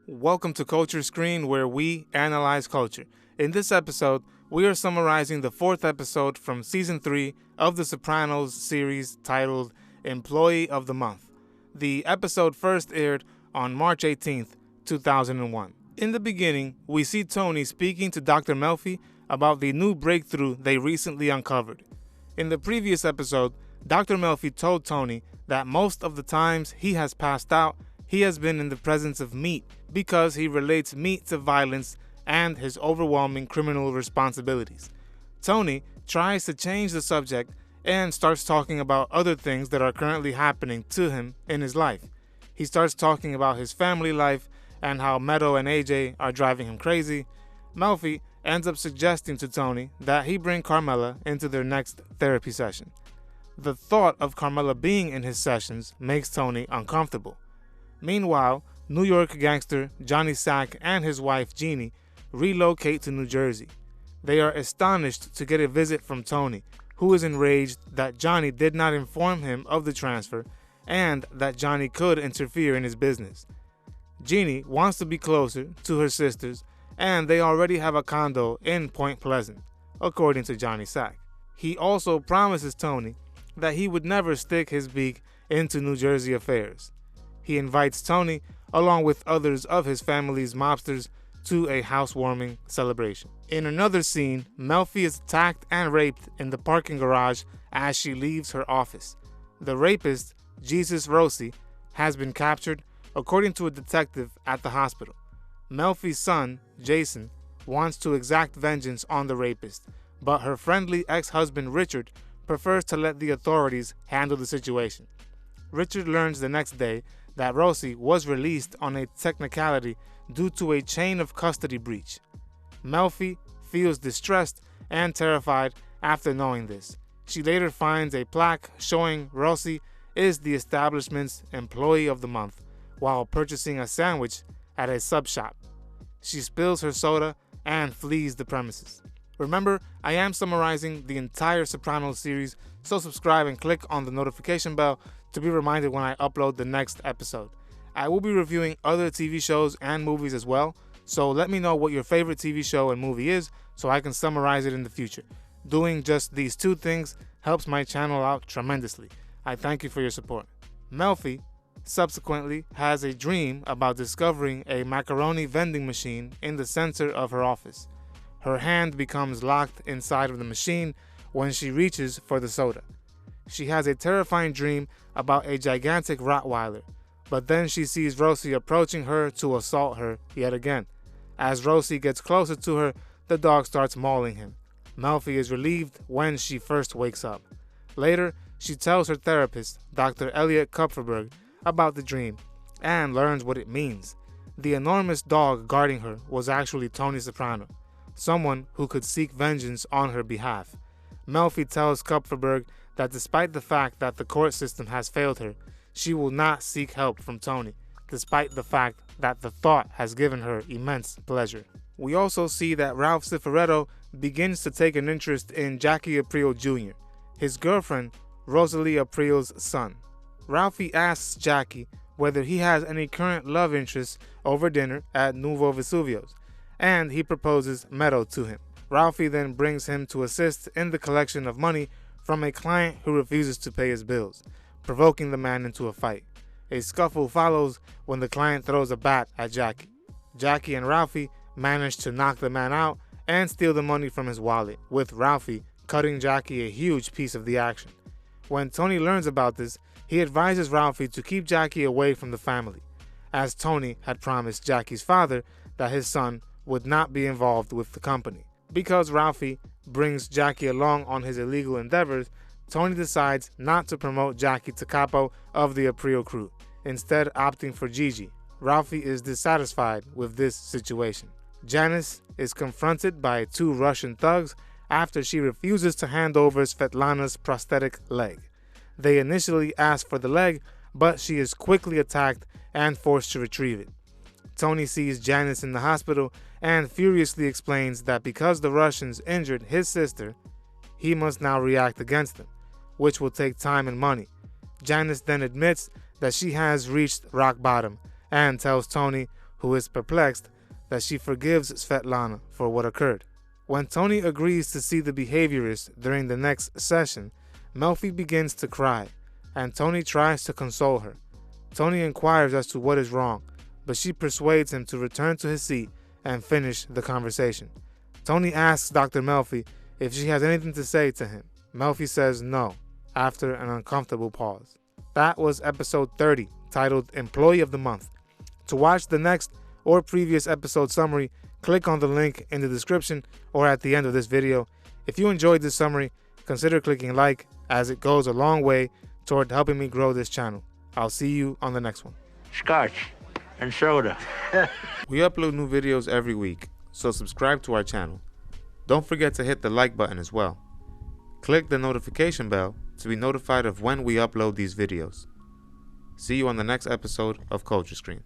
Welcome to Culture Screen, where we analyze culture. In this episode, we are summarizing the fourth episode from Season 3 of the Sopranos series titled Employee of the Month. The episode first aired on March 18th, 2001. In the beginning, we see Tony speaking to Dr. Melfi about the new breakthrough they recently uncovered. In the previous episode, Dr. Melfi told Tony that most of the times he has passed out, he has been in the presence of meat because he relates meat to violence and his overwhelming criminal responsibilities. Tony tries to change the subject and starts talking about other things that are currently happening to him in his life. He starts talking about his family life and how Meadow and AJ are driving him crazy. Melfi ends up suggesting to Tony that he bring Carmela into their next therapy session. The thought of Carmela being in his sessions makes Tony uncomfortable. Meanwhile, New York gangster Johnny Sack and his wife Jeannie relocate to New Jersey. They are astonished to get a visit from Tony, who is enraged that Johnny did not inform him of the transfer and that Johnny could interfere in his business. Jeannie wants to be closer to her sisters, and they already have a condo in Point Pleasant, according to Johnny Sack. He also promises Tony that he would never stick his beak into New Jersey affairs. He invites Tony, along with others of his family's mobsters, to a housewarming celebration. In another scene, Melfi is attacked and raped in the parking garage as she leaves her office. The rapist, Jesus Rossi, has been captured, according to a detective at the hospital. Melfi's son, Jason, wants to exact vengeance on the rapist, but her friendly ex-husband Richard prefers to let the authorities handle the situation. Richard learns the next day that Rossi was released on a technicality due to a chain of custody breach. Melfi feels distressed and terrified after knowing this. She later finds a plaque showing Rossi is the establishment's Employee of the Month while purchasing a sandwich at a sub shop. She spills her soda and flees the premises. Remember, I am summarizing the entire Sopranos series, so subscribe and click on the notification bell to be reminded when I upload the next episode. I will be reviewing other TV shows and movies as well, so let me know what your favorite TV show and movie is so I can summarize it in the future. Doing just these two things helps my channel out tremendously. I thank you for your support. Melfi subsequently has a dream about discovering a macaroni vending machine in the center of her office. Her hand becomes locked inside of the machine when she reaches for the soda. She has a terrifying dream about a gigantic Rottweiler, but then she sees Rossi approaching her to assault her yet again. As Rossi gets closer to her, the dog starts mauling him. Melfi is relieved when she first wakes up. Later, she tells her therapist, Dr. Elliot Kupferberg, about the dream and learns what it means. The enormous dog guarding her was actually Tony Soprano, someone who could seek vengeance on her behalf. Melfi tells Kupferberg that despite the fact that the court system has failed her, she will not seek help from Tony, despite the fact that the thought has given her immense pleasure. We also see that Ralph Cifaretto begins to take an interest in Jackie Aprile Jr., his girlfriend, Rosalie Aprile's son. Ralphie asks Jackie whether he has any current love interests over dinner at Nuovo Vesuvio's, and he proposes Meadow to him. Ralphie then brings him to assist in the collection of money from a client who refuses to pay his bills, provoking the man into a fight. A scuffle follows when the client throws a bat at Jackie. Jackie and Ralphie manage to knock the man out and steal the money from his wallet, with Ralphie cutting Jackie a huge piece of the action. When Tony learns about this, he advises Ralphie to keep Jackie away from the family, as Tony had promised Jackie's father that his son would not be involved with the company. Because Ralphie brings Jackie along on his illegal endeavors, Tony decides not to promote Jackie to capo of the Aprile crew, instead opting for Gigi. Ralphie is dissatisfied with this situation. Janice is confronted by two Russian thugs after she refuses to hand over Svetlana's prosthetic leg. They initially ask for the leg, but she is quickly attacked and forced to retrieve it. Tony sees Janice in the hospital and furiously explains that because the Russians injured his sister, he must now react against them, which will take time and money. Janice then admits that she has reached rock bottom and tells Tony, who is perplexed that she forgives Svetlana for what occurred. When Tony agrees to see the behaviorist during the next session, Melfi begins to cry, and Tony tries to console her. Tony inquires as to what is wrong, but she persuades him to return to his seat and finish the conversation. Tony asks Dr. Melfi if she has anything to say to him. Melfi says no, after an uncomfortable pause. That was episode 30, titled Employee of the Month. To watch the next or previous episode summary, click on the link in the description or at the end of this video. If you enjoyed this summary, consider clicking like, as it goes a long way toward helping me grow this channel. I'll see you on the next one. Scotch and soda. We upload new videos every week, so subscribe to our channel. Don't forget to hit the like button as well. Click the notification bell to be notified of when we upload these videos. See you on the next episode of Culture Screen.